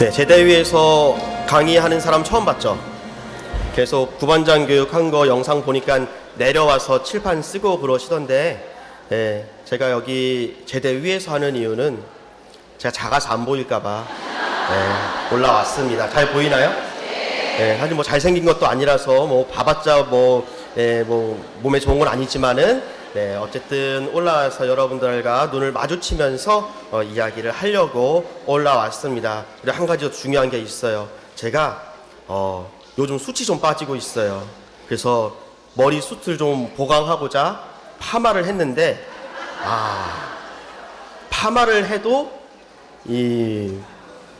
네, 제대 위에서 강의하는 사람 처음 봤죠? 계속 부반장 교육한 거 영상 보니까 내려와서 칠판 쓰고 그러시던데, 네, 제가 여기 제대 위에서 하는 이유는 제가 작아서 안 보일까봐 올라왔습니다. 잘 보이나요? 네, 사실 뭐 잘생긴 것도 아니라서 뭐 봐봤자 뭐 몸에 좋은 건 아니지만은 어쨌든 올라와서 여러분들과 눈을 마주치면서 이야기를 하려고 올라왔습니다. 그리고 한 가지 더 중요한 게 있어요. 제가 요즘 숱이 좀 빠지고 있어요. 그래서 머리 숱을 좀 보강하고자 파마를 했는데 파마를 해도 이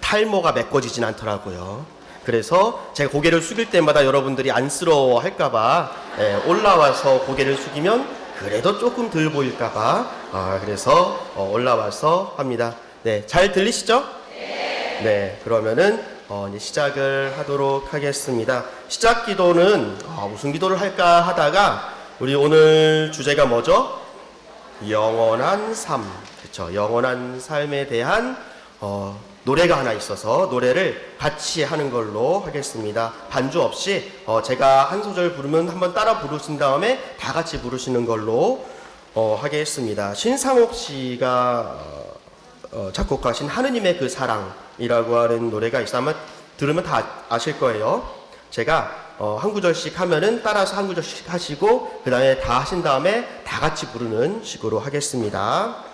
탈모가 메꿔지진 않더라고요. 그래서 제가 고개를 숙일 때마다 여러분들이 안쓰러워 할까봐 올라와서 고개를 숙이면 그래도 조금 덜 보일까봐 그래서 올라와서 합니다. 네, 잘 들리시죠? 네, 그러면은 이제 시작을 하도록 하겠습니다. 시작 기도는 무슨 기도를 할까 하다가 우리 오늘 주제가 뭐죠? 영원한 삶. 그렇죠? 영원한 삶에 대한 노래가 하나 있어서 노래를 같이 하는 걸로 하겠습니다. 반주 없이 제가 한 소절 부르면 한번 따라 부르신 다음에 다 같이 부르시는 걸로 하겠습니다. 신상옥 씨가 작곡하신 하느님의 그 사랑이라고 하는 노래가 있어 아마 들으면 다 아실 거예요. 제가 한 구절씩 하면은 따라서 한 구절씩 하시고 그 다음에 다 하신 다음에 다 같이 부르는 식으로 하겠습니다.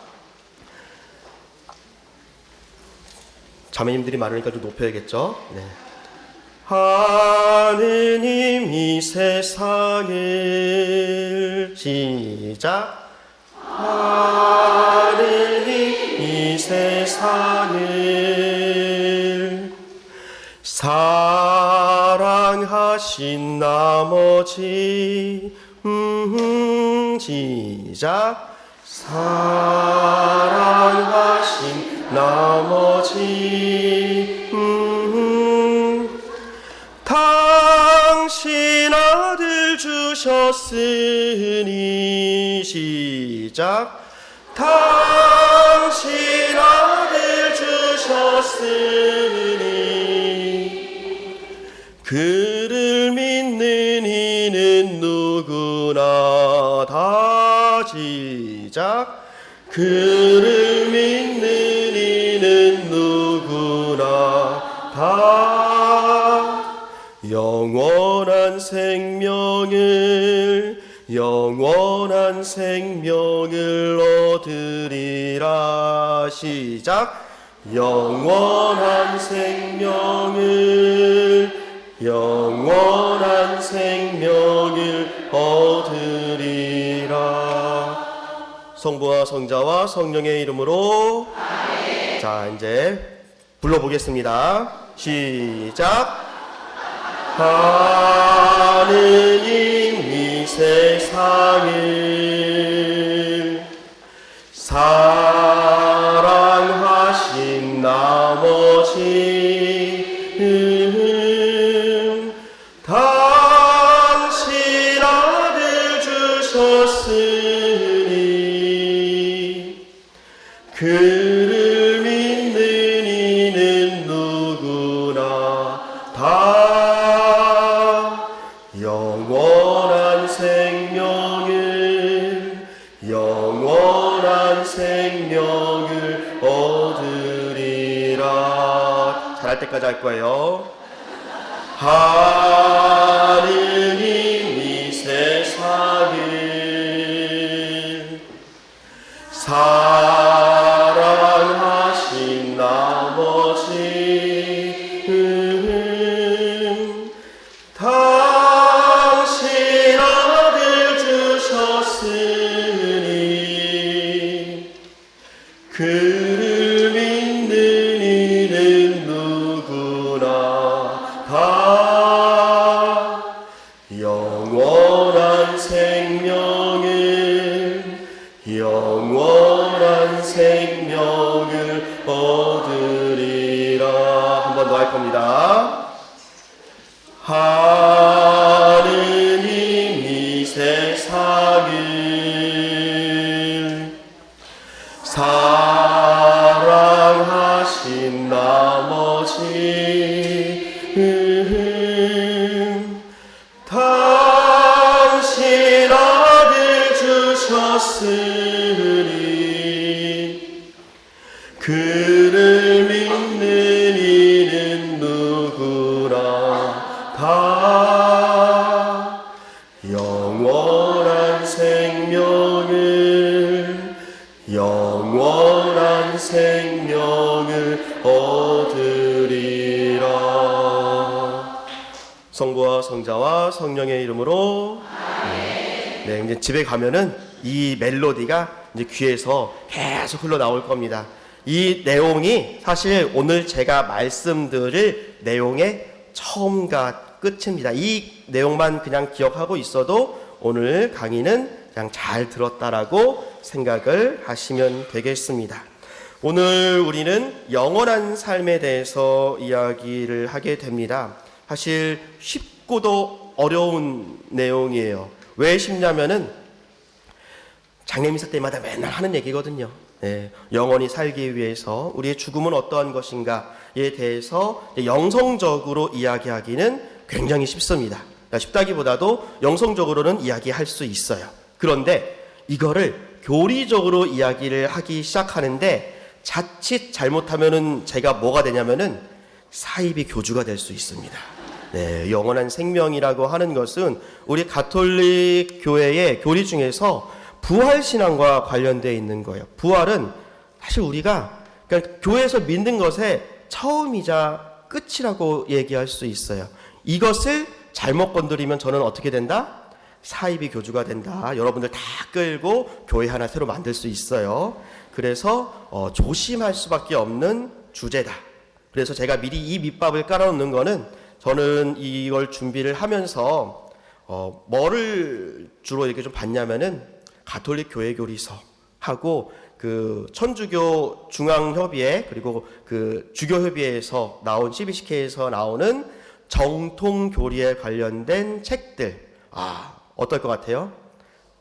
자매님들이 많으니까 좀 높여야겠죠? 네. 하느님 이 세상을 시작. 하느님 이 세상을 사랑하신 나머지 시작. 사랑하신 나머지 당신 아들 주셨으니 시작. 당신 아들 주셨으니 그를 믿는 이는 누구나 다 시작. 그를 믿는 이는 누구나 다 영원한 생명을 얻으리라 시작. 영원한 생명을 얻으리라. 성부와 성자와 성령의 이름으로 아멘. 자, 이제 불러보겠습니다. 시작. 하느님 이 세상을 사랑하신 나머지 당신 아들 주셨으니 그를 믿는 이는 누구나 다 영원한 생명을 얻으리라. 잘할 때까지 할 거예요. 하느님 이 세상을 사랑하신 나머지 당신 아들 주셨으니 그를 믿는 이는 누구나 다 영원한 생명을 얻으리라. 한 번 더 할 겁니다. 하느님 이 세상을 사랑하신 나머지 영원한 생명을 얻으리라. 성부와 성자와 성령의 이름으로. 네, 이제 집에 가면은 이 멜로디가 이제 귀에서 계속 흘러나올 겁니다. 이 내용이 사실 오늘 제가 말씀드릴 내용의 처음과 끝입니다. 이 내용만 그냥 기억하고 있어도 오늘 강의는 그냥 잘 들었다라고 생각을 하시면 되겠습니다. 오늘 우리는 영원한 삶에 대해서 이야기를 하게 됩니다. 사실 쉽고도 어려운 내용이에요. 왜 쉽냐면은 장례미사 때마다 맨날 하는 얘기거든요. 네, 영원히 살기 위해서 우리의 죽음은 어떠한 것인가에 대해서 영성적으로 이야기하기는 굉장히 쉽습니다. 그러니까 쉽다기보다도 영성적으로는 이야기할 수 있어요. 그런데 이거를 교리적으로 이야기를 하기 시작하는데 자칫 잘못하면은 제가 뭐가 되냐면은 사이비 교주가 될 수 있습니다. 네, 영원한 생명이라고 하는 것은 우리 가톨릭 교회의 교리 중에서 부활신앙과 관련되어 있는 거예요. 부활은 사실 우리가 그러니까 교회에서 믿는 것의 처음이자 끝이라고 얘기할 수 있어요. 이것을 잘못 건드리면 저는 어떻게 된다? 사이비 교주가 된다. 여러분들 다 끌고 교회 하나 새로 만들 수 있어요. 그래서 조심할 수밖에 없는 주제다. 그래서 제가 미리 이 밑밥을 깔아놓는 거는 저는 이걸 준비를 하면서 뭐를 주로 이렇게 좀 봤냐면은 가톨릭 교회 교리서하고 그 천주교 중앙협의회 그리고 그 주교협의회에서 나온 CBCK에서 나오는 정통 교리에 관련된 책들. 어떨 것 같아요?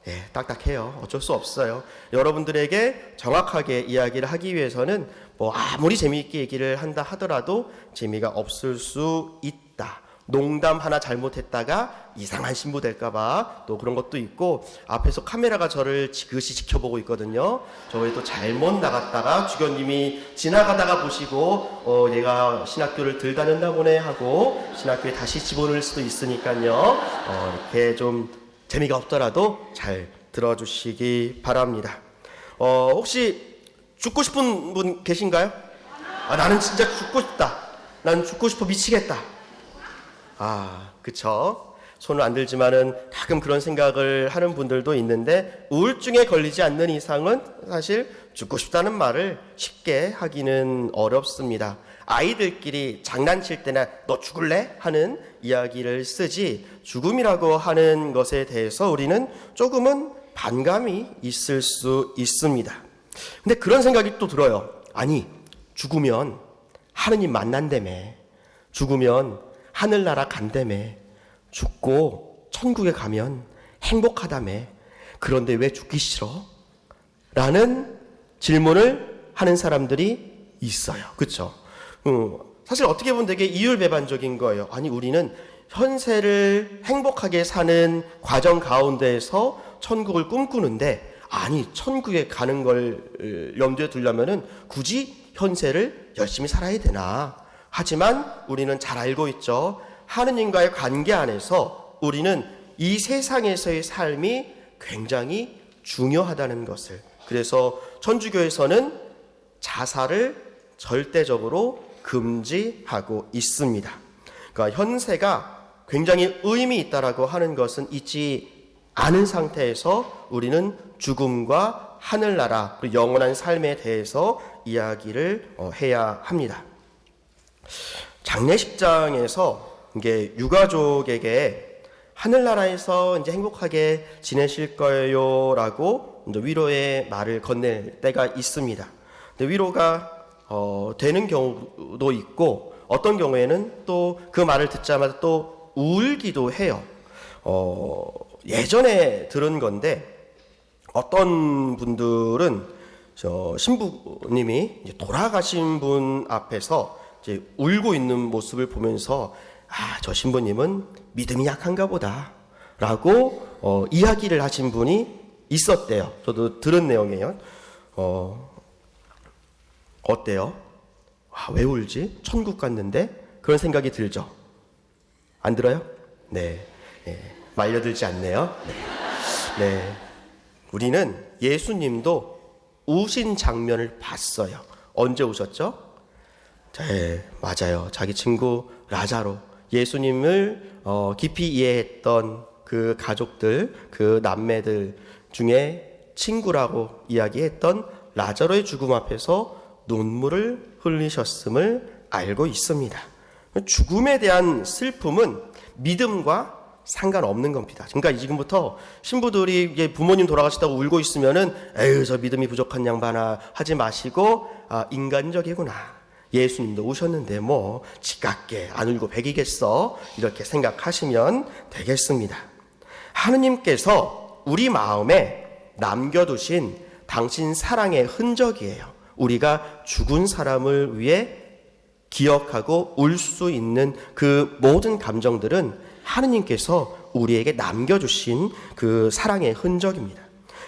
네, 딱딱해요. 어쩔 수 없어요. 여러분들에게 정확하게 이야기를 하기 위해서는 뭐 아무리 재미있게 얘기를 한다 하더라도 재미가 없을 수 있다. 농담 하나 잘못했다가 이상한 신부 될까봐 또 그런 것도 있고, 앞에서 카메라가 저를 지그시 지켜보고 있거든요. 저에 또 잘못 나갔다가 주교님이 지나가다가 보시고 얘가 신학교를 덜 다녔나 보네 하고 신학교에 다시 집어넣을 수도 있으니까요. 이렇게 좀 재미가 없더라도 잘 들어주시기 바랍니다. 혹시 죽고 싶은 분 계신가요? 나는 진짜 죽고 싶다. 난 죽고 싶어 미치겠다. 그쵸. 손을 안 들지만은 가끔 그런 생각을 하는 분들도 있는데, 우울증에 걸리지 않는 이상은 사실 죽고 싶다는 말을 쉽게 하기는 어렵습니다. 아이들끼리 장난칠 때나 너 죽을래? 하는 이야기를 쓰지, 죽음이라고 하는 것에 대해서 우리는 조금은 반감이 있을 수 있습니다. 근데 그런 생각이 또 들어요. 아니, 죽으면 하느님 만난다며, 죽으면 하늘나라 간다며, 죽고 천국에 가면 행복하다며, 그런데 왜 죽기 싫어? 라는 질문을 하는 사람들이 있어요. 그렇죠? 사실 어떻게 보면 되게 이율배반적인 거예요. 아니, 우리는 현세를 행복하게 사는 과정 가운데에서 천국을 꿈꾸는데, 아니, 천국에 가는 걸 염두에 두려면은 굳이 현세를 열심히 살아야 되나? 하지만 우리는 잘 알고 있죠. 하느님과의 관계 안에서 우리는 이 세상에서의 삶이 굉장히 중요하다는 것을. 그래서 천주교에서는 자살을 절대적으로 금지하고 있습니다. 그러니까 현세가 굉장히 의미 있다라고 하는 것은 잊지 않은 상태에서 우리는 죽음과 하늘나라 그리고 영원한 삶에 대해서 이야기를 해야 합니다. 장례식장에서 이게 유가족에게 하늘나라에서 이제 행복하게 지내실 거예요라고 이제 위로의 말을 건넬 때가 있습니다. 근데 위로가 되는 경우도 있고, 어떤 경우에는 또 그 말을 듣자마자 또 울기도 해요. 예전에 들은 건데, 어떤 분들은 신부님이 돌아가신 분 앞에서 이제 울고 있는 모습을 보면서 저 신부님은 믿음이 약한가 보다 라고 이야기를 하신 분이 있었대요. 저도 들은 내용이에요. 어때요? 왜 울지? 천국 갔는데? 그런 생각이 들죠. 안 들어요? 네. 말려들지 않네요. 네. 우리는 예수님도 우신 장면을 봤어요. 언제 우셨죠? 네, 맞아요. 자기 친구 라자로, 예수님을 깊이 이해했던 그 가족들, 그 남매들 중에 친구라고 이야기했던 라자로의 죽음 앞에서 눈물을 흘리셨음을 알고 있습니다. 죽음에 대한 슬픔은 믿음과 상관없는 겁니다. 그러니까 지금부터 신부들이 부모님 돌아가셨다고 울고 있으면은 에휴 저 믿음이 부족한 양반아 하지 마시고 인간적이구나. 예수님도 우셨는데 뭐 지각게 안 울고 백이겠어 이렇게 생각하시면 되겠습니다. 하느님께서 우리 마음에 남겨두신 당신 사랑의 흔적이에요. 우리가 죽은 사람을 위해 기억하고 울 수 있는 그 모든 감정들은 하느님께서 우리에게 남겨주신 그 사랑의 흔적입니다.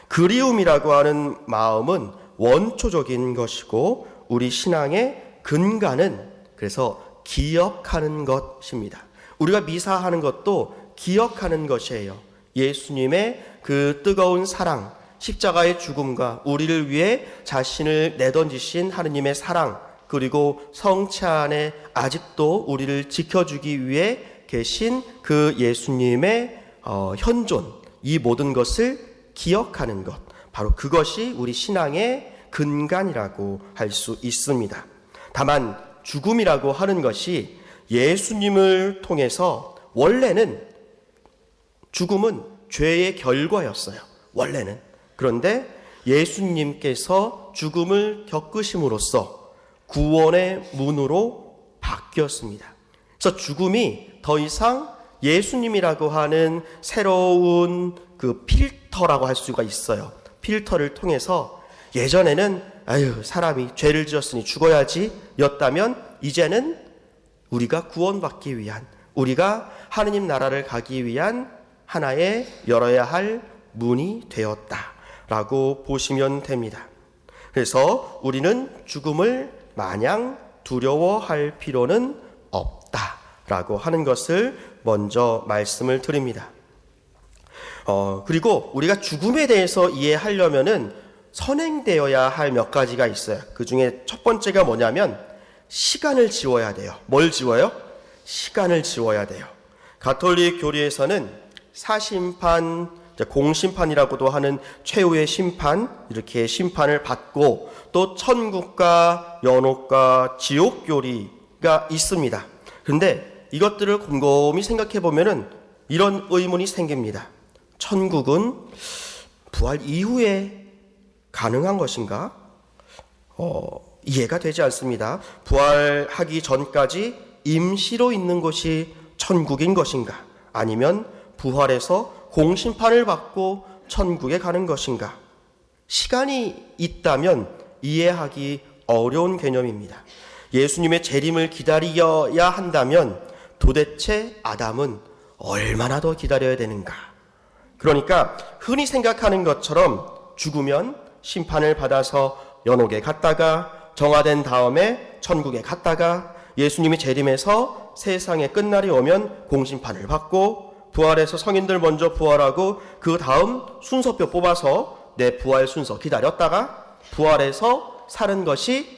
그리움이라고 하는 마음은 원초적인 것이고 우리 신앙의 근간은 그래서 기억하는 것입니다. 우리가 미사하는 것도 기억하는 것이에요. 예수님의 그 뜨거운 사랑, 십자가의 죽음과 우리를 위해 자신을 내던지신 하느님의 사랑, 그리고 성체 안에 아직도 우리를 지켜주기 위해 계신 그 예수님의 현존, 이 모든 것을 기억하는 것, 바로 그것이 우리 신앙의 근간이라고 할 수 있습니다. 다만 죽음이라고 하는 것이 예수님을 통해서 원래는 죽음은 죄의 결과였어요. 원래는. 그런데 예수님께서 죽음을 겪으심으로써 구원의 문으로 바뀌었습니다. 그래서 죽음이 더 이상 예수님이라고 하는 새로운 그 필터라고 할 수가 있어요. 필터를 통해서 예전에는 아유 사람이 죄를 지었으니 죽어야지 였다면 이제는 우리가 구원받기 위한, 우리가 하느님 나라를 가기 위한 하나의 열어야 할 문이 되었다라고 보시면 됩니다. 그래서 우리는 죽음을 마냥 두려워할 필요는 없다라고 하는 것을 먼저 말씀을 드립니다. 그리고 우리가 죽음에 대해서 이해하려면은 선행되어야 할 몇 가지가 있어요. 그 중에 첫 번째가 뭐냐면 시간을 지워야 돼요. 뭘 지워요? 시간을 지워야 돼요. 가톨릭 교리에서는 사심판, 공심판이라고도 하는 최후의 심판, 이렇게 심판을 받고 또 천국과 연옥과 지옥 교리가 있습니다. 그런데 이것들을 곰곰이 생각해 보면은 이런 의문이 생깁니다. 천국은 부활 이후에 가능한 것인가? 이해가 되지 않습니다. 부활하기 전까지 임시로 있는 곳이 천국인 것인가? 아니면 부활해서 공심판을 받고 천국에 가는 것인가? 시간이 있다면 이해하기 어려운 개념입니다. 예수님의 재림을 기다려야 한다면 도대체 아담은 얼마나 더 기다려야 되는가? 그러니까 흔히 생각하는 것처럼 죽으면 심판을 받아서 연옥에 갔다가 정화된 다음에 천국에 갔다가 예수님이 재림해서 세상의 끝날이 오면 공심판을 받고 부활해서 성인들 먼저 부활하고 그 다음 순서표 뽑아서 내 부활 순서 기다렸다가 부활해서 사는 것이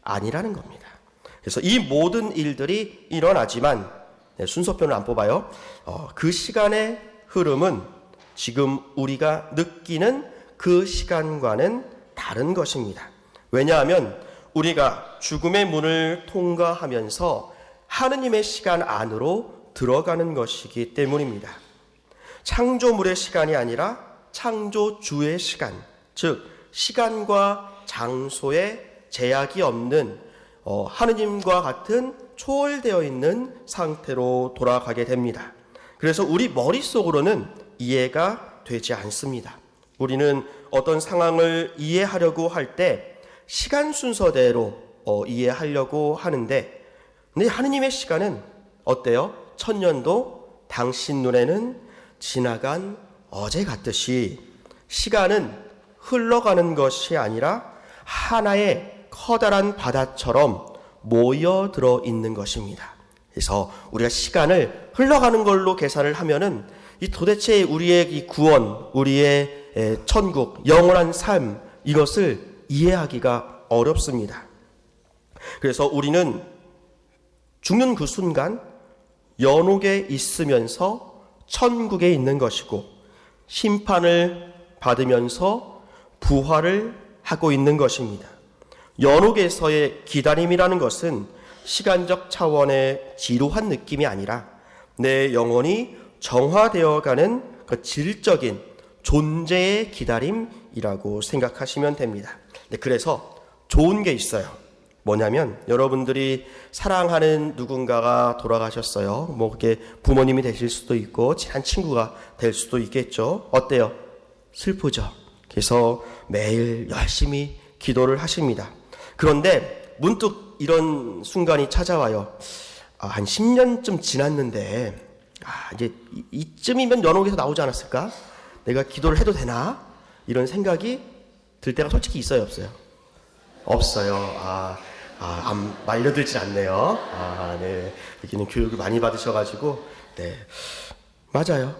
아니라는 겁니다. 그래서 이 모든 일들이 일어나지만 순서표는 안 뽑아요. 그 시간의 흐름은 지금 우리가 느끼는 그 시간과는 다른 것입니다. 왜냐하면 우리가 죽음의 문을 통과하면서 하느님의 시간 안으로 들어가는 것이기 때문입니다. 창조물의 시간이 아니라 창조주의 시간, 즉 시간과 장소에 제약이 없는 하느님과 같은 초월되어 있는 상태로 돌아가게 됩니다. 그래서 우리 머릿속으로는 이해가 되지 않습니다. 우리는 어떤 상황을 이해하려고 할 때 시간 순서대로 이해하려고 하는데, 근데 하느님의 시간은 어때요? 천년도 당신 눈에는 지나간 어제 같듯이 시간은 흘러가는 것이 아니라 하나의 커다란 바다처럼 모여들어 있는 것입니다. 그래서 우리가 시간을 흘러가는 걸로 계산을 하면은 이 도대체 우리의 이 구원, 우리의 천국, 영원한 삶, 이것을 이해하기가 어렵습니다. 그래서 우리는 죽는 그 순간 연옥에 있으면서 천국에 있는 것이고, 심판을 받으면서 부활을 하고 있는 것입니다. 연옥에서의 기다림이라는 것은 시간적 차원의 지루한 느낌이 아니라 내 영혼이 정화되어가는 그 질적인 존재의 기다림이라고 생각하시면 됩니다. 그래서 좋은 게 있어요. 뭐냐면 여러분들이 사랑하는 누군가가 돌아가셨어요. 뭐 그게 부모님이 되실 수도 있고 친한 친구가 될 수도 있겠죠. 어때요? 슬프죠. 그래서 매일 열심히 기도를 하십니다. 그런데 문득 이런 순간이 찾아와요. 한 10년쯤 지났는데 이제 이쯤이면 연옥에서 나오지 않았을까? 내가 기도를 해도 되나? 이런 생각이 들 때가 솔직히 있어요, 없어요? 없어요. 말려들지 않네요. 네. 여기는 교육을 많이 받으셔가지고, 네. 맞아요.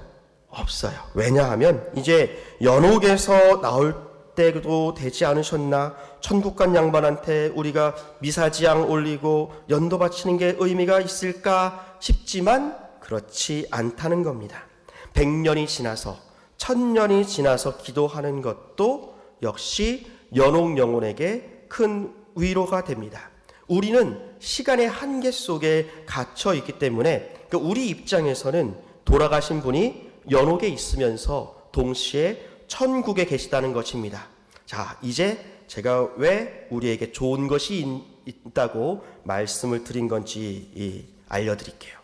없어요. 왜냐하면, 이제 연옥에서 나올 때도 되지 않으셨나? 천국간 양반한테 우리가 미사지양 올리고 연도 바치는 게 의미가 있을까 싶지만, 그렇지 않다는 겁니다. 100년이 지나서, 1000년이 지나서 기도하는 것도 역시 연옥 영혼에게 큰 위로가 됩니다. 우리는 시간의 한계 속에 갇혀 있기 때문에 우리 입장에서는 돌아가신 분이 연옥에 있으면서 동시에 천국에 계시다는 것입니다. 자, 이제 제가 왜 우리에게 좋은 것이 있다고 말씀을 드린 건지 알려드릴게요.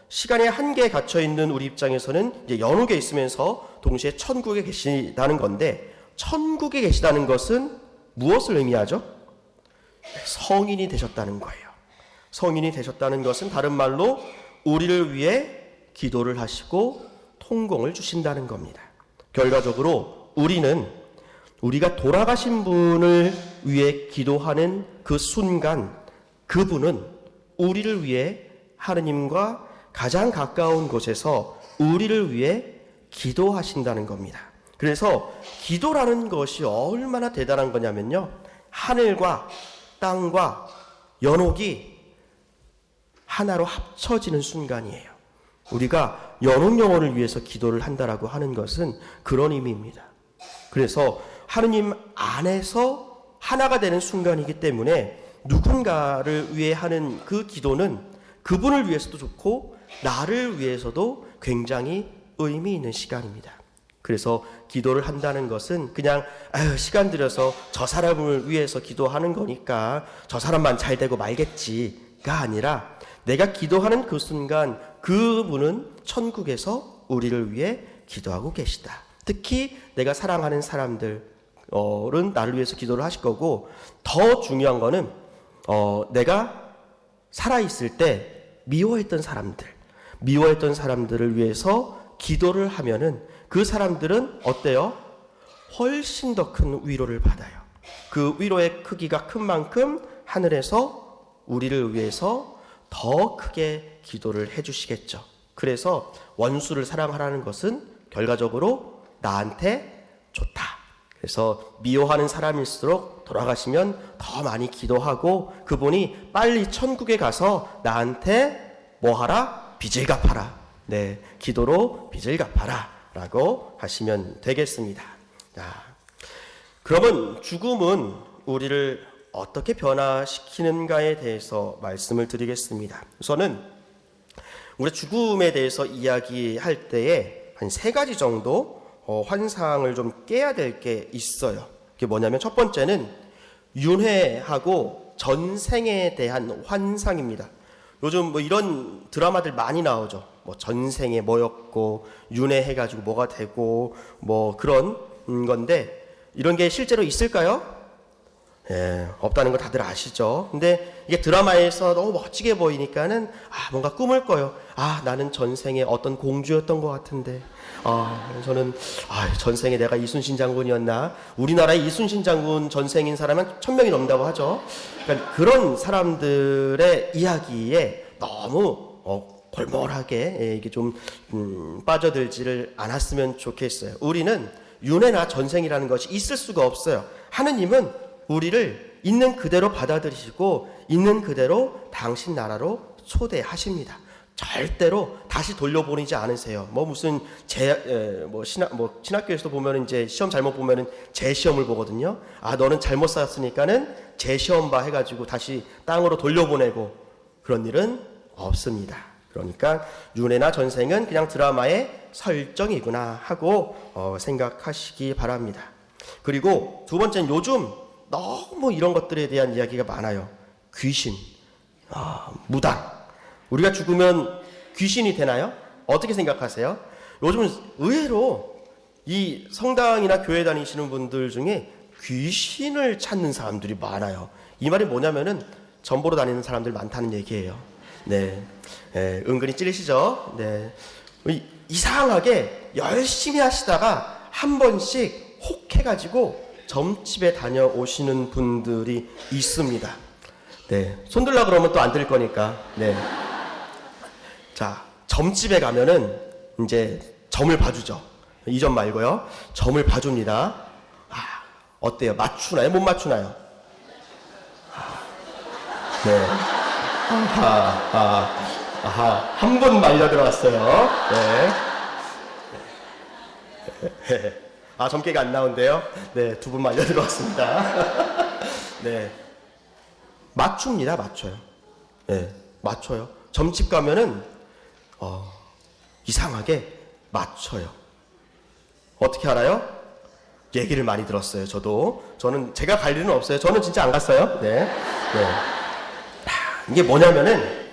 시간의 한계에 갇혀 있는 우리 입장에서는 이제 연옥에 있으면서 동시에 천국에 계시다는 건데, 천국에 계시다는 것은 무엇을 의미하죠? 성인이 되셨다는 거예요. 성인이 되셨다는 것은 다른 말로 우리를 위해 기도를 하시고 통공을 주신다는 겁니다. 결과적으로 우리는 우리가 돌아가신 분을 위해 기도하는 그 순간, 그분은 우리를 위해 하느님과 가장 가까운 곳에서 우리를 위해 기도하신다는 겁니다. 그래서 기도라는 것이 얼마나 대단한 거냐면요, 하늘과 땅과 연옥이 하나로 합쳐지는 순간이에요. 우리가 연옥 영혼을 위해서 기도를 한다라고 하는 것은 그런 의미입니다. 그래서 하느님 안에서 하나가 되는 순간이기 때문에 누군가를 위해 하는 그 기도는 그분을 위해서도 좋고 나를 위해서도 굉장히 의미 있는 시간입니다. 그래서 기도를 한다는 것은 그냥 시간 들여서 저 사람을 위해서 기도하는 거니까 저 사람만 잘 되고 말겠지가 아니라, 내가 기도하는 그 순간 그분은 천국에서 우리를 위해 기도하고 계시다. 특히 내가 사랑하는 사람들은 나를 위해서 기도를 하실 거고, 더 중요한 거는 내가 살아있을 때 미워했던 사람들을 위해서 기도를 하면은 그 사람들은 어때요? 훨씬 더 큰 위로를 받아요. 그 위로의 크기가 큰 만큼 하늘에서 우리를 위해서 더 크게 기도를 해주시겠죠. 그래서 원수를 사랑하라는 것은 결과적으로 나한테 좋다. 그래서 미워하는 사람일수록 돌아가시면 더 많이 기도하고 그분이 빨리 천국에 가서 나한테 뭐 하라? 빚을 갚아라. 네, 기도로 빚을 갚아라 라고 하시면 되겠습니다. 그러면 죽음은 우리를 어떻게 변화시키는가에 대해서 말씀을 드리겠습니다. 우선은 우리 죽음에 대해서 이야기할 때에 한 3가지 정도 환상을 좀 깨야 될 게 있어요. 그게 뭐냐면, 첫 번째는 윤회하고 전생에 대한 환상입니다. 요즘 뭐 이런 드라마들 많이 나오죠. 뭐 전생에 뭐였고 윤회해가지고 뭐가 되고 뭐 그런 건데, 이런 게 실제로 있을까요? 없다는 거 다들 아시죠? 근데 이게 드라마에서 너무 멋지게 보이니까는 뭔가 꿈을 꿔요. 나는 전생에 어떤 공주였던 것 같은데 저는 전생에 내가 이순신 장군이었나? 우리나라에 이순신 장군 전생인 사람은 1000명이 넘는다고 하죠. 그러니까 그런 사람들의 이야기에 너무 골몰하게 이게 좀 빠져들지를 않았으면 좋겠어요. 우리는 윤회나 전생이라는 것이 있을 수가 없어요. 하느님은 우리를 있는 그대로 받아들이시고 있는 그대로 당신 나라로 초대하십니다. 절대로 다시 돌려보내지 않으세요. 무슨 신학교에서도 보면 이제 시험 잘못 보면은 재시험을 보거든요. 너는 잘못 살았으니까는 재시험 봐 해가지고 다시 땅으로 돌려보내고 그런 일은 없습니다. 그러니까 윤회나 전생은 그냥 드라마의 설정이구나 하고 생각하시기 바랍니다. 그리고 두 번째는 요즘 너무 이런 것들에 대한 이야기가 많아요. 귀신, 무당. 우리가 죽으면 귀신이 되나요? 어떻게 생각하세요? 요즘은 의외로 이 성당이나 교회 다니시는 분들 중에 귀신을 찾는 사람들이 많아요. 이 말이 뭐냐면은 전보로 다니는 사람들 많다는 얘기예요. 은근히 찔리시죠? 이상하게 열심히 하시다가 한 번씩 혹해가지고 점집에 다녀오시는 분들이 있습니다. 손들라 그러면 또 안 들 거니까. 자, 점집에 가면은 이제 점을 봐주죠. 이 점 말고요. 점을 봐줍니다. 어때요? 맞추나요? 못 맞추나요? 한 분 말려 들어왔어요. 점괘가 안 나온대요. 두 분 말려 들어왔습니다. 맞춥니다. 맞춰요. 맞춰요. 점집 가면은 이상하게 맞춰요. 어떻게 알아요? 얘기를 많이 들었어요. 저는 제가 갈 일은 없어요. 저는 진짜 안 갔어요. 이게 뭐냐면은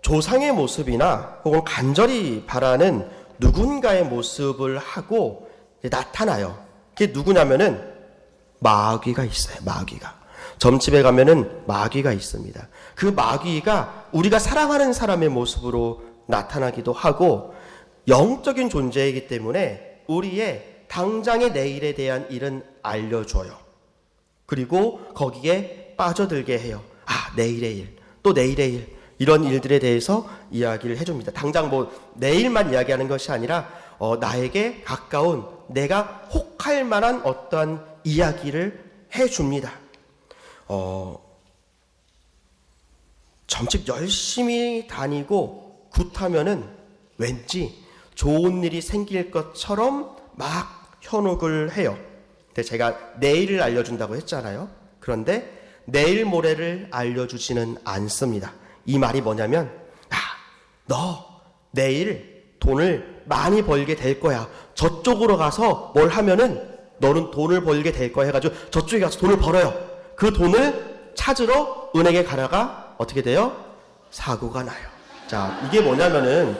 조상의 모습이나 혹은 간절히 바라는 누군가의 모습을 하고 나타나요. 그게 누구냐면은 마귀가 있어요. 마귀가. 점집에 가면은 마귀가 있습니다. 그 마귀가 우리가 사랑하는 사람의 모습으로 나타나기도 하고 영적인 존재이기 때문에 우리의 당장의 내일에 대한 일은 알려줘요. 그리고 거기에 빠져들게 해요. 내일의 일, 또 내일의 일, 이런 일들에 대해서 이야기를 해줍니다. 당장 내일만 이야기하는 것이 아니라 나에게 가까운 내가 혹할 만한 어떠한 이야기를 해줍니다. 점집 열심히 다니고 굿하면은 왠지 좋은 일이 생길 것처럼 막 현혹을 해요. 근데 제가 내일을 알려준다고 했잖아요. 그런데 내일 모레를 알려주지는 않습니다. 이 말이 뭐냐면 너 내일 돈을 많이 벌게 될 거야. 저쪽으로 가서 뭘 하면은 너는 돈을 벌게 될 거야 해가지고 저쪽에 가서 돈을 벌어요. 그 돈을 찾으러 은행에 가다가 어떻게 돼요? 사고가 나요. 자, 이게 뭐냐면은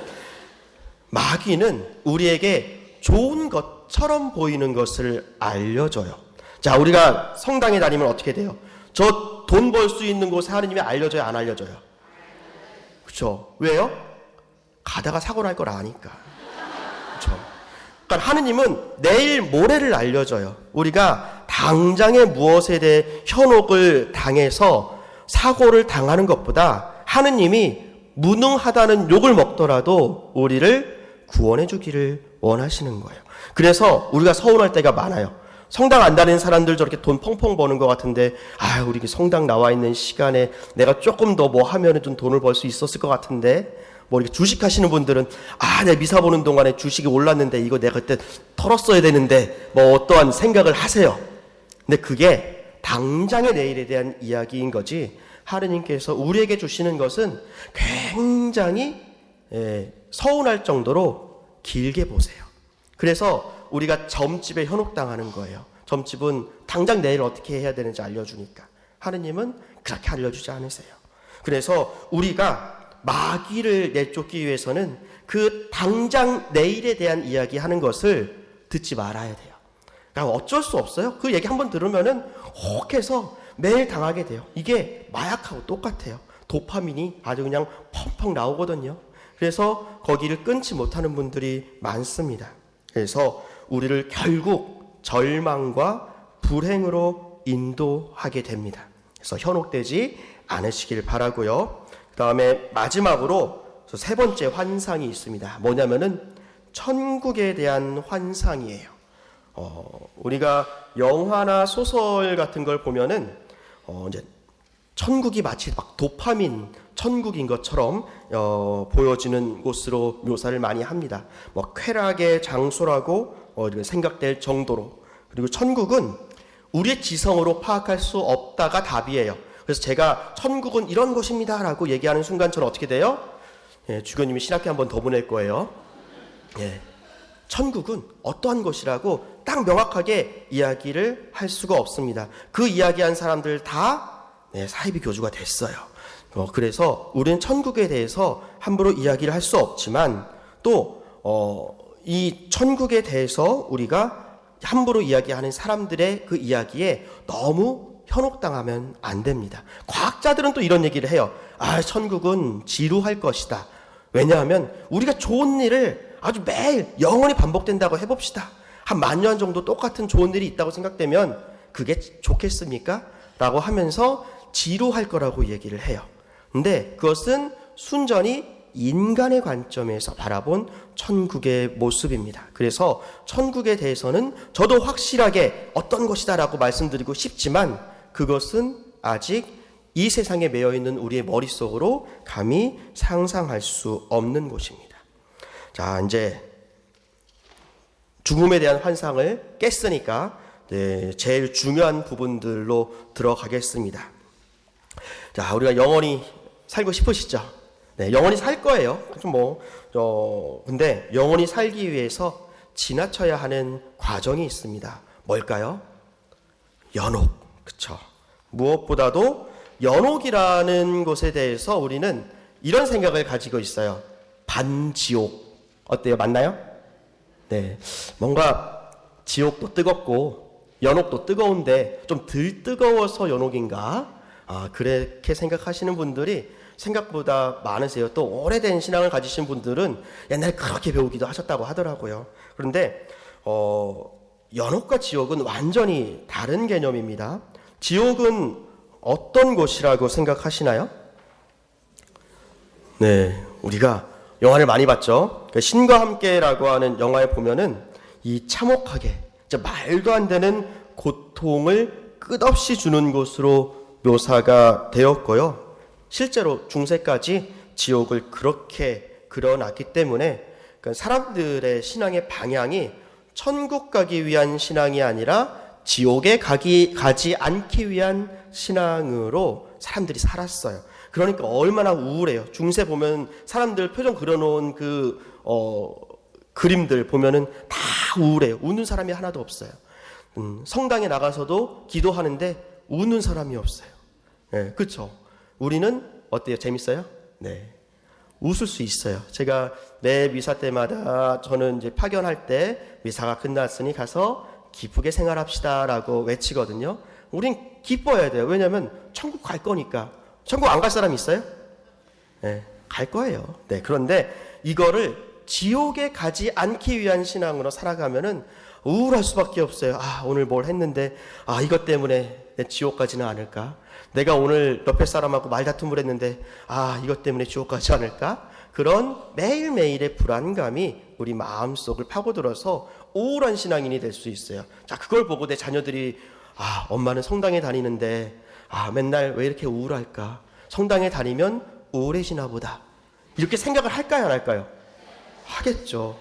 마귀는 우리에게 좋은 것처럼 보이는 것을 알려줘요. 자, 우리가 성당에 다니면 어떻게 돼요? 저 돈 벌 수 있는 곳에 하느님이 알려줘요, 안 알려줘요? 그렇죠? 왜요? 가다가 사고 날 걸 아니까. 그렇죠? 그러니까 하느님은 내일 모레를 알려줘요. 우리가 당장의 무엇에 대해 현혹을 당해서 사고를 당하는 것보다 하느님이 무능하다는 욕을 먹더라도 우리를 구원해 주기를 원하시는 거예요. 그래서 우리가 서운할 때가 많아요. 성당 안 다니는 사람들 저렇게 돈 펑펑 버는 것 같은데 우리 성당 나와 있는 시간에 내가 조금 더 하면은 좀 돈을 벌 수 있었을 것 같은데 이렇게 주식 하시는 분들은 내 미사 보는 동안에 주식이 올랐는데 이거 내가 그때 털었어야 되는데 어떠한 생각을 하세요. 근데 그게 당장의 내일에 대한 이야기인 거지 하느님께서 우리에게 주시는 것은 굉장히 서운할 정도로 길게 보세요. 그래서 우리가 점집에 현혹당하는 거예요. 점집은 당장 내일 어떻게 해야 되는지 알려주니까. 하느님은 그렇게 알려주지 않으세요. 그래서 우리가 마귀를 내쫓기 위해서는 그 당장 내일에 대한 이야기하는 것을 듣지 말아야 돼요. 그러니까 어쩔 수 없어요. 그 얘기 한번 들으면은 혹해서 매일 당하게 돼요. 이게 마약하고 똑같아요. 도파민이 아주 그냥 펑펑 나오거든요. 그래서 거기를 끊지 못하는 분들이 많습니다. 그래서 우리를 결국 절망과 불행으로 인도하게 됩니다. 그래서 현혹되지 않으시길 바라고요. 그 다음에 마지막으로 세 번째 환상이 있습니다. 뭐냐면은 천국에 대한 환상이에요. 우리가 영화나 소설 같은 걸 보면은 이제 천국이 마치 막 도파민 천국인 것처럼 보여지는 곳으로 묘사를 많이 합니다. 뭐 쾌락의 장소라고 생각될 정도로. 그리고 천국은 우리의 지성으로 파악할 수 없다가 답이에요. 그래서 제가 천국은 이런 곳입니다라고 얘기하는 순간 저는 어떻게 돼요? 주교님이 신학기 한번 더 보낼 거예요. 천국은 어떠한 것이라고 딱 명확하게 이야기를 할 수가 없습니다. 그 이야기한 사람들 다 사이비 교주가 됐어요. 그래서 우리는 천국에 대해서 함부로 이야기를 할 수 없지만 또 이 천국에 대해서 우리가 함부로 이야기하는 사람들의 그 이야기에 너무 현혹당하면 안 됩니다. 과학자들은 또 이런 얘기를 해요. 천국은 지루할 것이다. 왜냐하면 우리가 좋은 일을 아주 매일 영원히 반복된다고 해봅시다. 한 10,000년 정도 똑같은 좋은 일이 있다고 생각되면 그게 좋겠습니까? 라고 하면서 지루할 거라고 얘기를 해요. 근데 그것은 순전히 인간의 관점에서 바라본 천국의 모습입니다. 그래서 천국에 대해서는 저도 확실하게 어떤 것이다라고 말씀드리고 싶지만 그것은 아직 이 세상에 매여있는 우리의 머릿속으로 감히 상상할 수 없는 곳입니다. 자, 이제 죽음에 대한 환상을 깼으니까 제일 중요한 부분들로 들어가겠습니다. 자, 우리가 영원히 살고 싶으시죠? 영원히 살 거예요. 근데 영원히 살기 위해서 지나쳐야 하는 과정이 있습니다. 뭘까요? 연옥. 그쵸? 무엇보다도 연옥이라는 것에 대해서 우리는 이런 생각을 가지고 있어요. 반지옥. 어때요? 맞나요? 뭔가 지옥도 뜨겁고 연옥도 뜨거운데 좀 덜 뜨거워서 연옥인가? 그렇게 생각하시는 분들이 생각보다 많으세요. 또 오래된 신앙을 가지신 분들은 옛날에 그렇게 배우기도 하셨다고 하더라고요. 그런데 연옥과 지옥은 완전히 다른 개념입니다. 지옥은 어떤 곳이라고 생각하시나요? 우리가 영화를 많이 봤죠. 신과 함께라고 하는 영화에 보면은 이 참혹하게 말도 안 되는 고통을 끝없이 주는 곳으로 묘사가 되었고요. 실제로 중세까지 지옥을 그렇게 그려놨기 때문에 사람들의 신앙의 방향이 천국 가기 위한 신앙이 아니라 지옥에 가지 않기 위한 신앙으로 사람들이 살았어요. 그러니까 얼마나 우울해요. 중세 보면 사람들 표정 그려놓은 그림들 보면은 다 우울해요. 우는 사람이 하나도 없어요. 성당에 나가서도 기도하는데 우는 사람이 없어요. 그렇죠? 우리는 어때요? 재밌어요? 웃을 수 있어요. 제가 매 미사 때마다 저는 이제 파견할 때 미사가 끝났으니 가서 기쁘게 생활합시다라고 외치거든요. 우린 기뻐해야 돼요. 왜냐하면 천국 갈 거니까. 천국 안 갈 사람 있어요? 갈 거예요. 그런데 이거를 지옥에 가지 않기 위한 신앙으로 살아가면은 우울할 수밖에 없어요. 오늘 뭘 했는데 이것 때문에 내 지옥 가지는 않을까? 내가 오늘 옆에 사람하고 말다툼을 했는데 이것 때문에 지옥 가지 않을까? 그런 매일매일의 불안감이 우리 마음속을 파고들어서 우울한 신앙인이 될 수 있어요. 자, 그걸 보고 내 자녀들이 엄마는 성당에 다니는데 맨날 왜 이렇게 우울할까? 성당에 다니면 우울해지나 보다. 이렇게 생각을 할까요, 안 할까요? 하겠죠.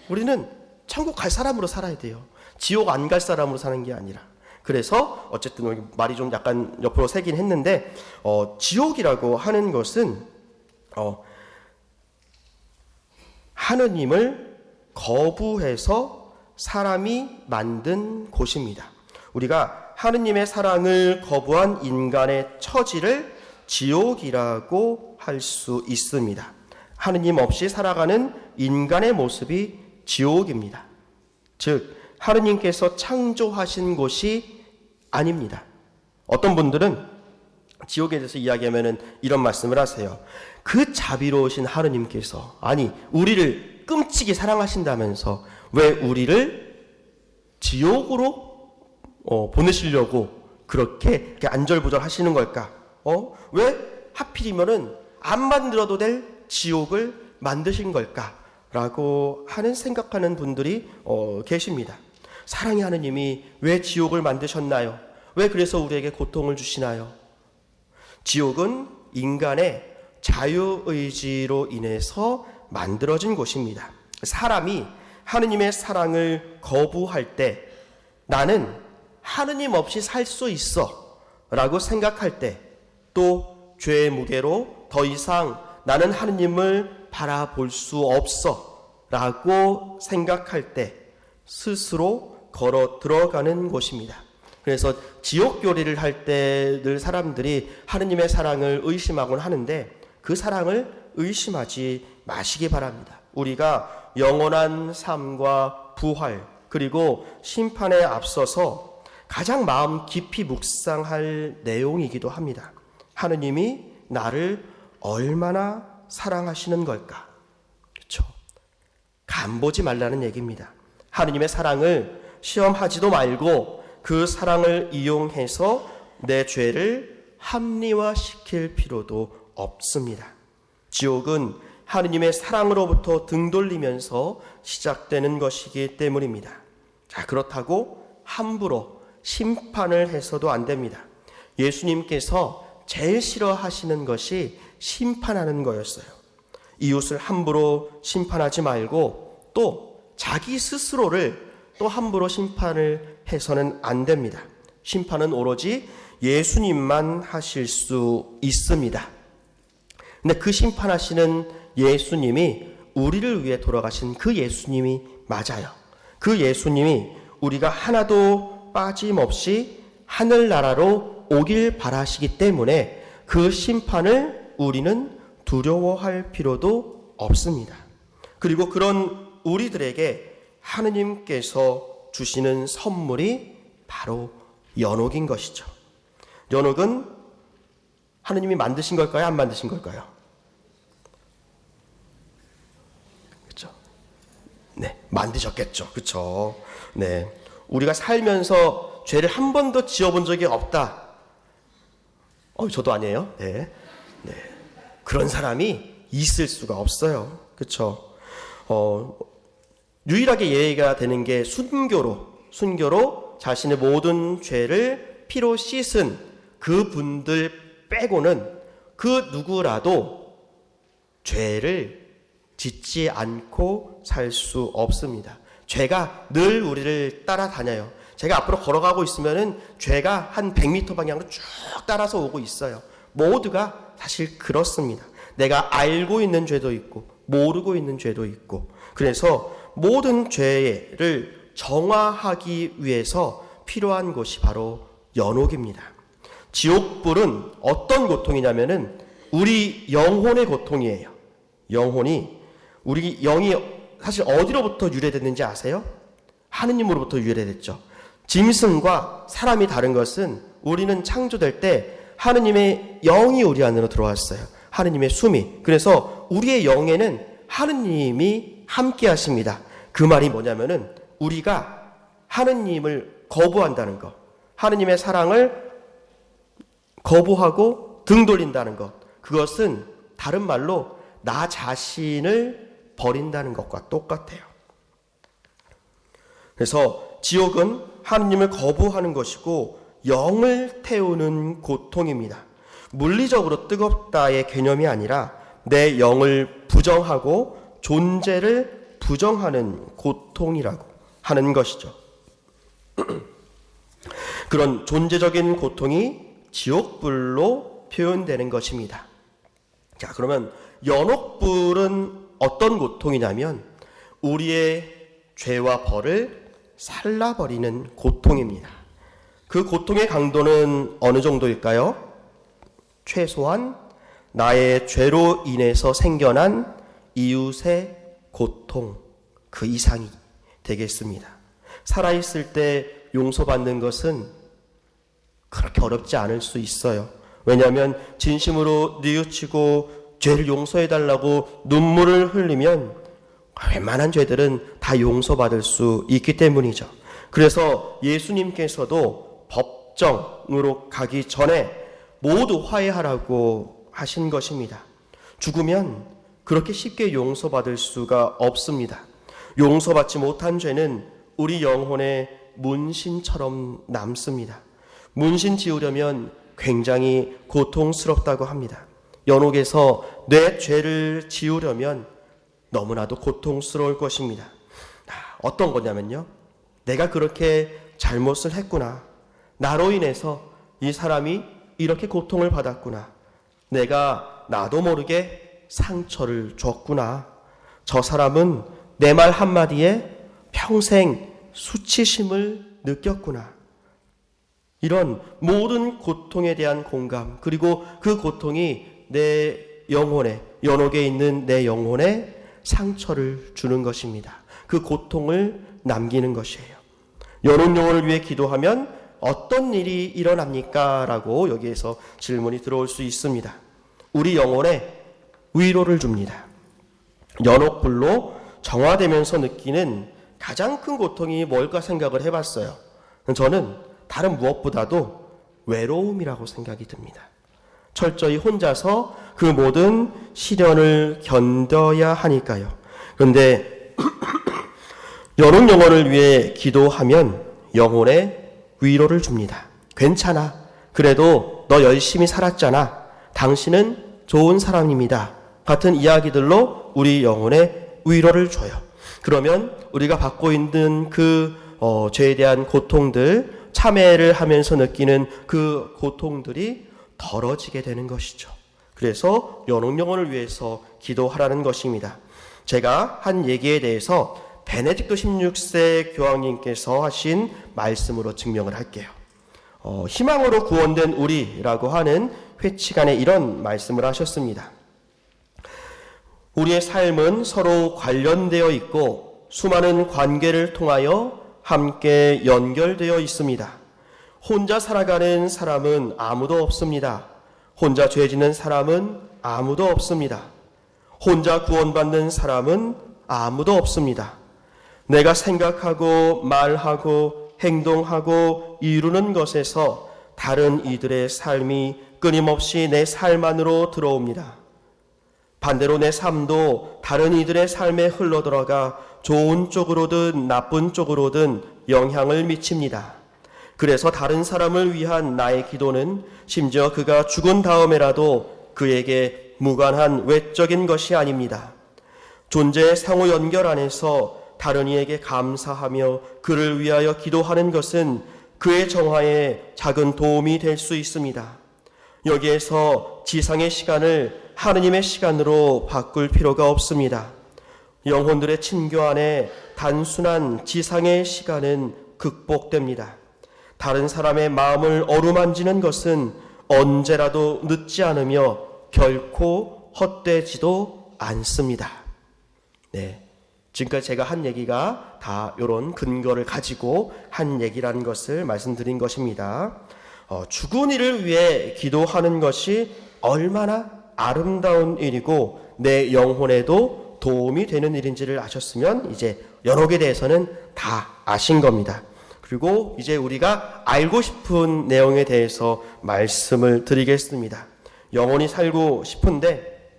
우리는 천국 갈 사람으로 살아야 돼요. 지옥 안 갈 사람으로 사는 게 아니라. 그래서 어쨌든 말이 좀 약간 옆으로 새긴 했는데 지옥이라고 하는 것은 하느님을 거부해서 사람이 만든 곳입니다. 우리가 하느님의 사랑을 거부한 인간의 처지를 지옥이라고 할 수 있습니다. 하느님 없이 살아가는 인간의 모습이 지옥입니다. 즉 하느님께서 창조하신 곳이 아닙니다. 어떤 분들은 지옥에 대해서 이야기하면 이런 말씀을 하세요. 그 자비로우신 하느님께서, 아니 우리를 끔찍이 사랑하신다면서 왜 우리를 지옥으로 보내시려고 그렇게 안절부절 하시는 걸까? 왜 하필이면은 안 만들어도 될 지옥을 만드신 걸까? 라고 하는 생각하는 분들이 계십니다. 사랑의 하느님이 왜 지옥을 만드셨나요? 왜 그래서 우리에게 고통을 주시나요? 지옥은 인간의 자유의지로 인해서 만들어진 곳입니다. 사람이 하느님의 사랑을 거부할 때, 나는 하느님 없이 살 수 있어 라고 생각할 때, 또 죄의 무게로 더 이상 나는 하느님을 바라볼 수 없어 라고 생각할 때 스스로 걸어 들어가는 곳입니다. 그래서 지옥교리를 할 때 늘 사람들이 하느님의 사랑을 의심하곤 하는데, 그 사랑을 의심하지 마시기 바랍니다. 우리가 영원한 삶과 부활 그리고 심판에 앞서서 가장 마음 깊이 묵상할 내용이기도 합니다. 하느님이 나를 얼마나 사랑하시는 걸까? 그렇죠? 간보지 말라는 얘기입니다. 하느님의 사랑을 시험하지도 말고 그 사랑을 이용해서 내 죄를 합리화시킬 필요도 없습니다. 지옥은 하느님의 사랑으로부터 등 돌리면서 시작되는 것이기 때문입니다. 자, 그렇다고 함부로 심판을 해서도 안 됩니다. 예수님께서 제일 싫어하시는 것이 심판하는 거였어요. 이웃을 함부로 심판하지 말고 또 자기 스스로를 또 함부로 심판을 해서는 안 됩니다. 심판은 오로지 예수님만 하실 수 있습니다. 근데 그 심판하시는 예수님이 우리를 위해 돌아가신 그 예수님이 맞아요. 그 예수님이 우리가 하나도 빠짐없이 하늘나라로 오길 바라시기 때문에 그 심판을 우리는 두려워할 필요도 없습니다. 그리고 그런 우리들에게 하느님께서 주시는 선물이 바로 연옥인 것이죠. 연옥은 하느님이 만드신 걸까요? 안 만드신 걸까요? 그렇죠? 네, 만드셨겠죠. 그렇죠? 네, 우리가 살면서 죄를 한 번도 지어본 적이 없다. 저도 아니에요. 네, 네, 그런 사람이 있을 수가 없어요. 그렇죠? 유일하게 예의가 되는 게 순교로 자신의 모든 죄를 피로 씻은 그분들 빼고는 그 누구라도 죄를 짓지 않고 살 수 없습니다. 죄가 늘 우리를 따라다녀요. 제가 앞으로 걸어가고 있으면은 죄가 한 100m 방향으로 쭉 따라서 오고 있어요. 모두가 사실 그렇습니다. 내가 알고 있는 죄도 있고 모르고 있는 죄도 있고, 그래서 모든 죄를 정화하기 위해서 필요한 것이 바로 연옥입니다. 지옥불은 어떤 고통이냐면은 우리 영혼의 고통이에요. 우리 영이 사실 어디로부터 유래됐는지 아세요? 하느님으로부터 유래됐죠. 짐승과 사람이 다른 것은 우리는 창조될 때 하느님의 영이 우리 안으로 들어왔어요. 하느님의 숨이. 그래서 우리의 영에는 하느님이 함께 하십니다. 그 말이 뭐냐면은 우리가 하느님을 거부한다는 것, 하느님의 사랑을 거부하고 등 돌린다는 것, 그것은 다른 말로 나 자신을 버린다는 것과 똑같아요. 그래서 지옥은 하느님을 거부하는 것이고 영을 태우는 고통입니다. 물리적으로 뜨겁다의 개념이 아니라 내 영을 부정하고 존재를 부정하는 고통이라고 하는 것이죠. 그런 존재적인 고통이 지옥불로 표현되는 것입니다. 자, 그러면 연옥불은 어떤 고통이냐면 우리의 죄와 벌을 살라버리는 고통입니다. 그 고통의 강도는 어느 정도일까요? 최소한 나의 죄로 인해서 생겨난 이웃의 고통, 그 이상이 되겠습니다. 살아있을 때 용서받는 것은 그렇게 어렵지 않을 수 있어요. 왜냐하면 진심으로 뉘우치고 죄를 용서해달라고 눈물을 흘리면 웬만한 죄들은 다 용서받을 수 있기 때문이죠. 그래서 예수님께서도 법정으로 가기 전에 모두 화해하라고 하신 것입니다. 죽으면 그렇게 쉽게 용서받을 수가 없습니다. 용서받지 못한 죄는 우리 영혼에 문신처럼 남습니다. 문신 지우려면 굉장히 고통스럽다고 합니다. 연옥에서 내 죄를 지우려면 너무나도 고통스러울 것입니다. 어떤 거냐면요, 내가 그렇게 잘못을 했구나, 나로 인해서 이 사람이 이렇게 고통을 받았구나, 내가 나도 모르게 상처를 줬구나, 저 사람은 내 말 한마디에 평생 수치심을 느꼈구나, 이런 모든 고통에 대한 공감, 그리고 그 고통이 내 영혼에, 연옥에 있는 내 영혼에 상처를 주는 것입니다. 그 고통을 남기는 것이에요. 연옥 영혼을 위해 기도하면 어떤 일이 일어납니까? 라고 여기에서 질문이 들어올 수 있습니다. 우리 영혼에 위로를 줍니다. 연옥불로 정화되면서 느끼는 가장 큰 고통이 뭘까 생각을 해봤어요. 저는 다른 무엇보다도 외로움이라고 생각이 듭니다. 철저히 혼자서 그 모든 시련을 견뎌야 하니까요. 그런데 연옥 영혼을 위해 기도하면 영혼에 위로를 줍니다. 괜찮아. 그래도 너 열심히 살았잖아. 당신은 좋은 사람입니다. 같은 이야기들로 우리 영혼에 위로를 줘요. 그러면 우리가 받고 있는 그 죄에 대한 고통들, 참회를 하면서 느끼는 그 고통들이 덜어지게 되는 것이죠. 그래서 연옥 영혼을 위해서 기도하라는 것입니다. 제가 한 얘기에 대해서 베네딕토 16세 교황님께서 하신 말씀으로 증명을 할게요. 희망으로 구원된 우리라고 하는 회치간에 이런 말씀을 하셨습니다. 우리의 삶은 서로 관련되어 있고 수많은 관계를 통하여 함께 연결되어 있습니다. 혼자 살아가는 사람은 아무도 없습니다. 혼자 죄 짓는 사람은 아무도 없습니다. 혼자 구원받는 사람은 아무도 없습니다. 내가 생각하고 말하고 행동하고 이루는 것에서 다른 이들의 삶이 끊임없이 내 삶 안으로 들어옵니다. 반대로 내 삶도 다른 이들의 삶에 흘러들어가 좋은 쪽으로든 나쁜 쪽으로든 영향을 미칩니다. 그래서 다른 사람을 위한 나의 기도는 심지어 그가 죽은 다음에라도 그에게 무관한 외적인 것이 아닙니다. 존재의 상호 연결 안에서 다른 이에게 감사하며 그를 위하여 기도하는 것은 그의 정화에 작은 도움이 될 수 있습니다. 여기에서 지상의 시간을 하느님의 시간으로 바꿀 필요가 없습니다. 영혼들의 친교 안에 단순한 지상의 시간은 극복됩니다. 다른 사람의 마음을 어루만지는 것은 언제라도 늦지 않으며 결코 헛되지도 않습니다. 네, 지금까지 제가 한 얘기가 다 이런 근거를 가지고 한 얘기라는 것을 말씀드린 것입니다. 죽은 이를 위해 기도하는 것이 얼마나 아름다운 일이고 내 영혼에도 도움이 되는 일인지를 아셨으면 이제 연옥에 대해서는 다 아신 겁니다. 그리고 이제 우리가 알고 싶은 내용에 대해서 말씀을 드리겠습니다. 영원히 살고 싶은데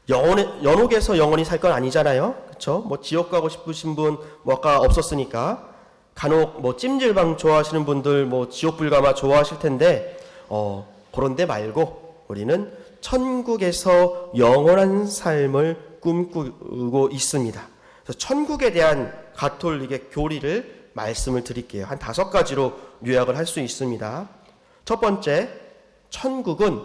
연옥에서 영원히 살 건 아니잖아요. 그렇죠? 뭐 지옥 가고 싶으신 분 뭐 아까 없었으니까 간혹 뭐 찜질방 좋아하시는 분들 뭐 지옥 불가마 좋아하실 텐데 그런데 말고 우리는 천국에서 영원한 삶을 꿈꾸고 있습니다. 그래서 천국에 대한 가톨릭의 교리를 말씀을 드릴게요. 한 5가지로 요약을 할 수 있습니다. 첫 번째, 천국은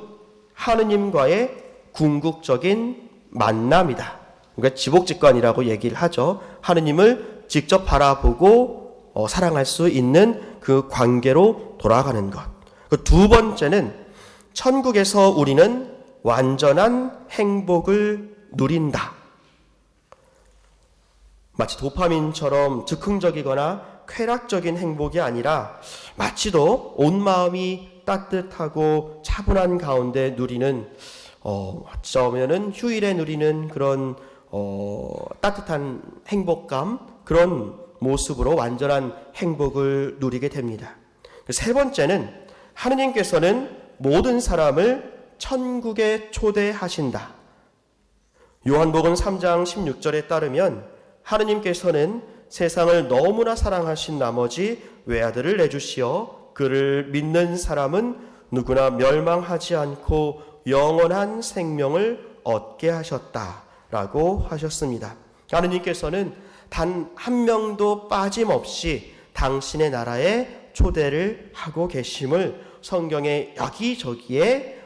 하느님과의 궁극적인 만남이다. 그러니까 지복직관이라고 얘기를 하죠. 하느님을 직접 바라보고 사랑할 수 있는 그 관계로 돌아가는 것. 그 두 번째는 천국에서 우리는 완전한 행복을 누린다. 마치 도파민처럼 즉흥적이거나 쾌락적인 행복이 아니라 마치도 온 마음이 따뜻하고 차분한 가운데 누리는 어쩌면은 휴일에 누리는 그런 따뜻한 행복감, 그런 모습으로 완전한 행복을 누리게 됩니다. 세 번째는 하느님께서는 모든 사람을 천국에 초대하신다. 요한복음 3장 16절에 따르면 하느님께서는 세상을 너무나 사랑하신 나머지 외아들을 내주시어 그를 믿는 사람은 누구나 멸망하지 않고 영원한 생명을 얻게 하셨다라고 하셨습니다. 하느님께서는 단 한 명도 빠짐없이 당신의 나라에 초대를 하고 계심을 성경의 여기저기에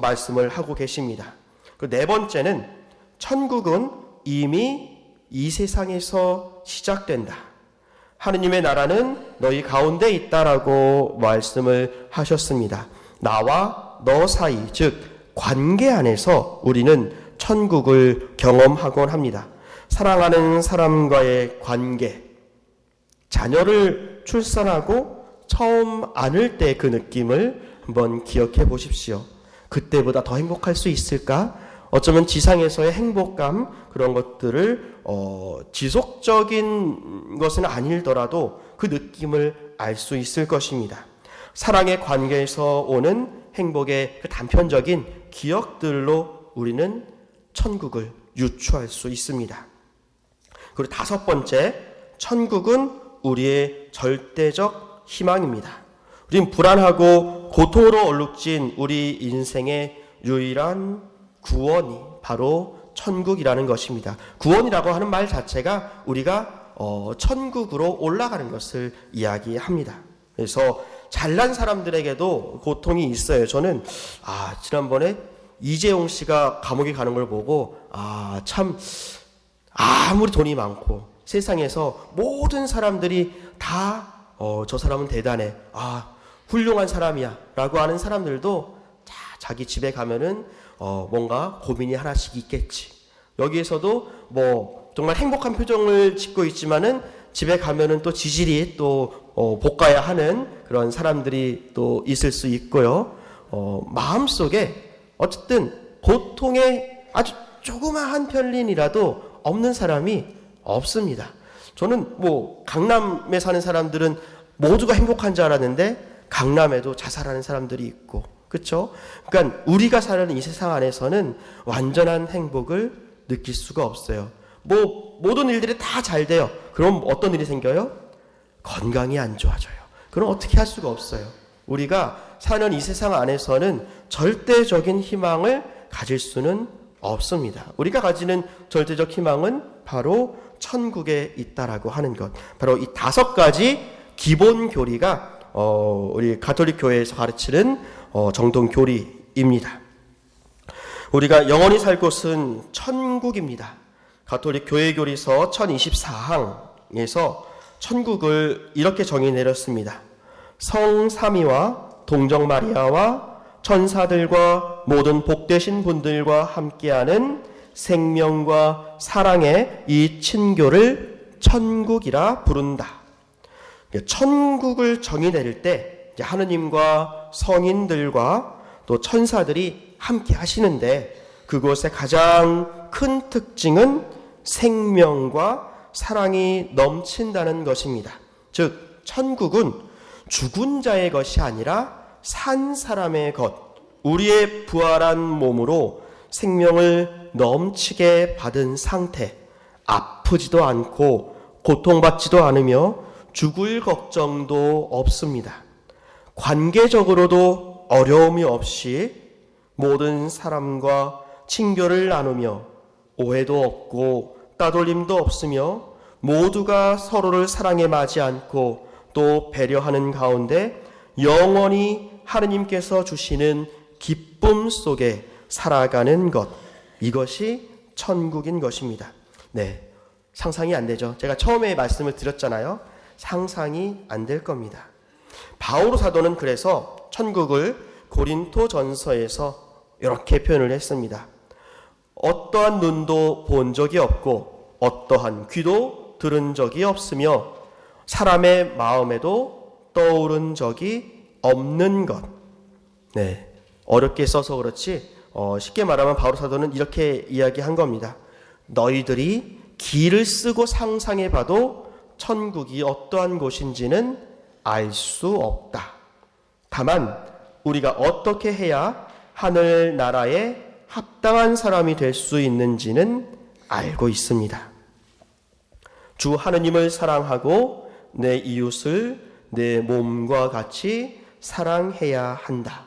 말씀을 하고 계십니다. 그 네 번째는 천국은 이미 이 세상에서 시작된다. 하느님의 나라는 너희 가운데 있다라고 말씀을 하셨습니다. 나와 너 사이, 즉 관계 안에서 우리는 천국을 경험하곤 합니다. 사랑하는 사람과의 관계, 자녀를 출산하고 처음 안을 때 그 느낌을 한번 기억해 보십시오. 그때보다 더 행복할 수 있을까? 어쩌면 지상에서의 행복감, 그런 것들을 지속적인 것은 아니더라도 그 느낌을 알 수 있을 것입니다. 사랑의 관계에서 오는 행복의 그 단편적인 기억들로 우리는 천국을 유추할 수 있습니다. 그리고 다섯 번째, 천국은 우리의 절대적 희망입니다. 우린 불안하고 고통으로 얼룩진 우리 인생의 유일한 구원이 바로 천국이라는 것입니다. 구원이라고 하는 말 자체가 우리가 천국으로 올라가는 것을 이야기합니다. 그래서 잘난 사람들에게도 고통이 있어요. 저는 지난번에 이재용 씨가 감옥에 가는 걸 보고 참 아무리 돈이 많고 세상에서 모든 사람들이 다 저 사람은 대단해, 훌륭한 사람이야 라고 하는 사람들도 자기 집에 가면은 뭔가 고민이 하나씩 있겠지. 여기에서도 뭐 정말 행복한 표정을 짓고 있지만은 집에 가면은 또 지질이 또 볶아야 하는 그런 사람들이 또 있을 수 있고요. 마음속에 어쨌든 고통의 아주 조그마한 편린이라도 없는 사람이 없습니다. 저는 뭐 강남에 사는 사람들은 모두가 행복한 줄 알았는데 강남에도 자살하는 사람들이 있고, 그렇죠? 그러니까 우리가 사는 이 세상 안에서는 완전한 행복을 느낄 수가 없어요. 뭐 모든 일들이 다 잘 돼요. 그럼 어떤 일이 생겨요? 건강이 안 좋아져요. 그럼 어떻게 할 수가 없어요. 우리가 사는 이 세상 안에서는 절대적인 희망을 가질 수는 없습니다. 우리가 가지는 절대적 희망은 바로 천국에 있다라고 하는 것. 바로 이 다섯 가지 기본 교리가 우리 가톨릭 교회에서 가르치는 정통 교리입니다. 우리가 영원히 살 곳은 천국입니다. 가톨릭 교회 교리서 1024항에서 천국을 이렇게 정의 내렸습니다. 성삼위와 동정 마리아와 천사들과 모든 복되신 분들과 함께하는 생명과 사랑의 이 친교를 천국이라 부른다. 천국을 정의 내릴 때 하느님과 성인들과 또 천사들이 함께 하시는데, 그곳의 가장 큰 특징은 생명과 사랑이 넘친다는 것입니다. 즉 천국은 죽은 자의 것이 아니라 산 사람의 것, 우리의 부활한 몸으로 생명을 넘치게 받은 상태, 아프지도 않고 고통받지도 않으며 죽을 걱정도 없습니다. 관계적으로도 어려움이 없이 모든 사람과 친교를 나누며 오해도 없고 따돌림도 없으며 모두가 서로를 사랑에 마지 않고 또 배려하는 가운데 영원히 하느님께서 주시는 기쁨 속에 살아가는 것, 이것이 천국인 것입니다. 네, 상상이 안 되죠. 제가 처음에 말씀을 드렸잖아요. 상상이 안 될 겁니다. 바오로 사도는 그래서 천국을 고린토 전서에서 이렇게 표현을 했습니다. 어떠한 눈도 본 적이 없고 어떠한 귀도 들은 적이 없으며 사람의 마음에도 떠오른 적이 없는 것. 네, 어렵게 써서 그렇지 쉽게 말하면 바울 사도는 이렇게 이야기한 겁니다. 너희들이 길을 쓰고 상상해봐도 천국이 어떠한 곳인지는 알 수 없다. 다만 우리가 어떻게 해야 하늘나라에 합당한 사람이 될 수 있는지는 알고 있습니다. 주 하느님을 사랑하고 내 이웃을 내 몸과 같이 사랑해야 한다.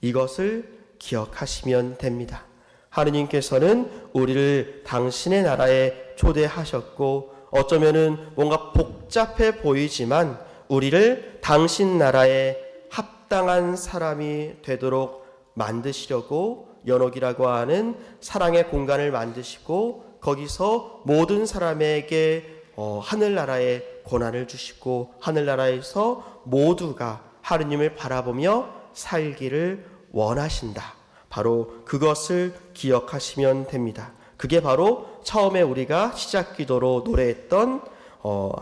이것을 기억하시면 됩니다. 하느님께서는 우리를 당신의 나라에 초대하셨고 어쩌면은 뭔가 복잡해 보이지만 우리를 당신 나라에 합당한 사람이 되도록 만드시려고 연옥이라고 하는 사랑의 공간을 만드시고 거기서 모든 사람에게 하늘나라의 고난을 주시고 하늘나라에서 모두가 하느님을 바라보며 살기를 원하신다. 바로 그것을 기억하시면 됩니다. 그게 바로 처음에 우리가 시작 기도로 노래했던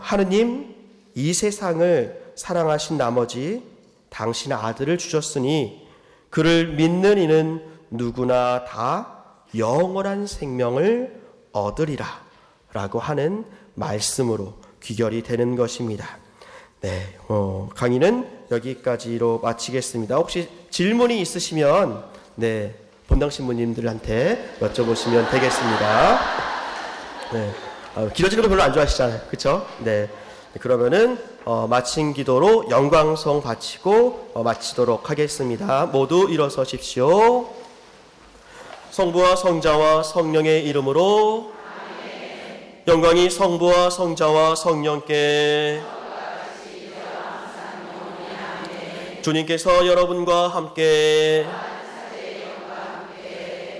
하느님 이 세상을 사랑하신 나머지 당신 아들을 주셨으니 그를 믿는 이는 누구나 다 영원한 생명을 얻으리라 라고 하는 말씀으로 귀결이 되는 것입니다. 네, 강의는 여기까지로 마치겠습니다. 혹시 질문이 있으시면 네, 본당 신부님들한테 여쭤보시면 되겠습니다. 네, 길어지는 거 별로 안 좋아하시잖아요, 그렇죠? 네, 그러면은 마친 기도로 영광송 바치고 마치도록 하겠습니다. 모두 일어서십시오. 성부와 성자와 성령의 이름으로 아멘. 영광이 성부와 성자와 성령께 주님께서 여러분과 함께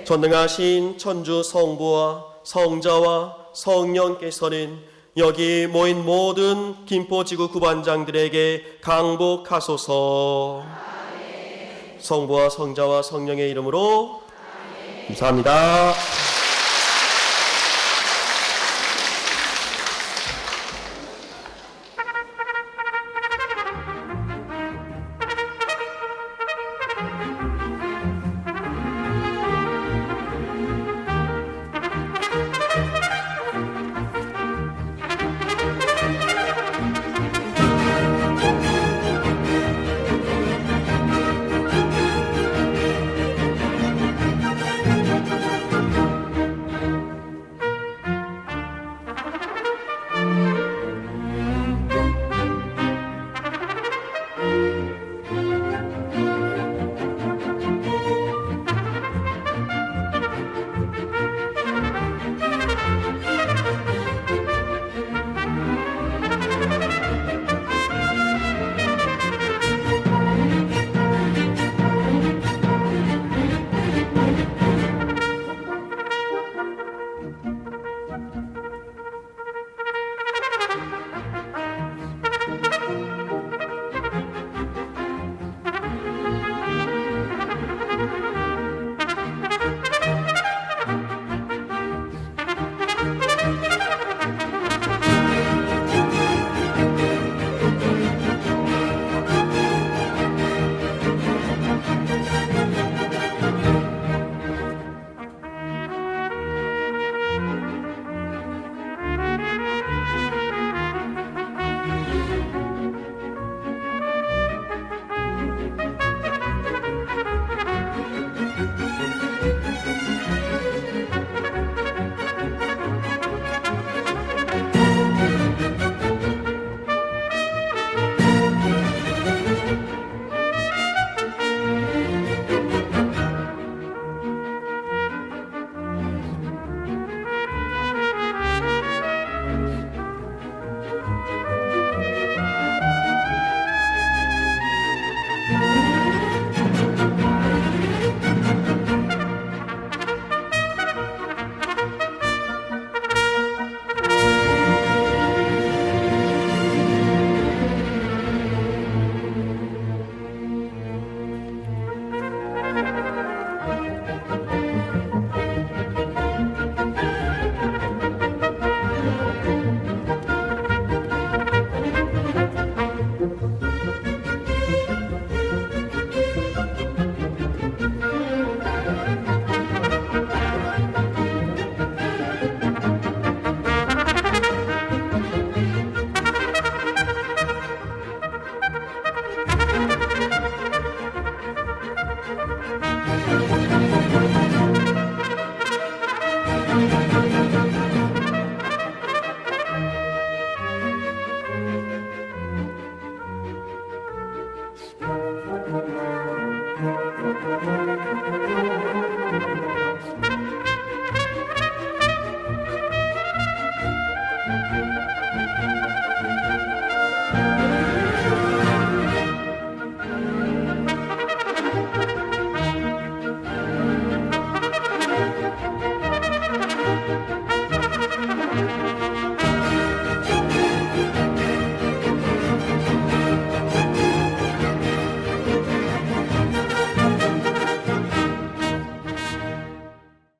전능하신 천주 성부와 성자와 성령께서는 여기 모인 모든 김포지구 구반장들에게 강복하소서. 아멘. 성부와 성자와 성령의 이름으로 아멘. 감사합니다.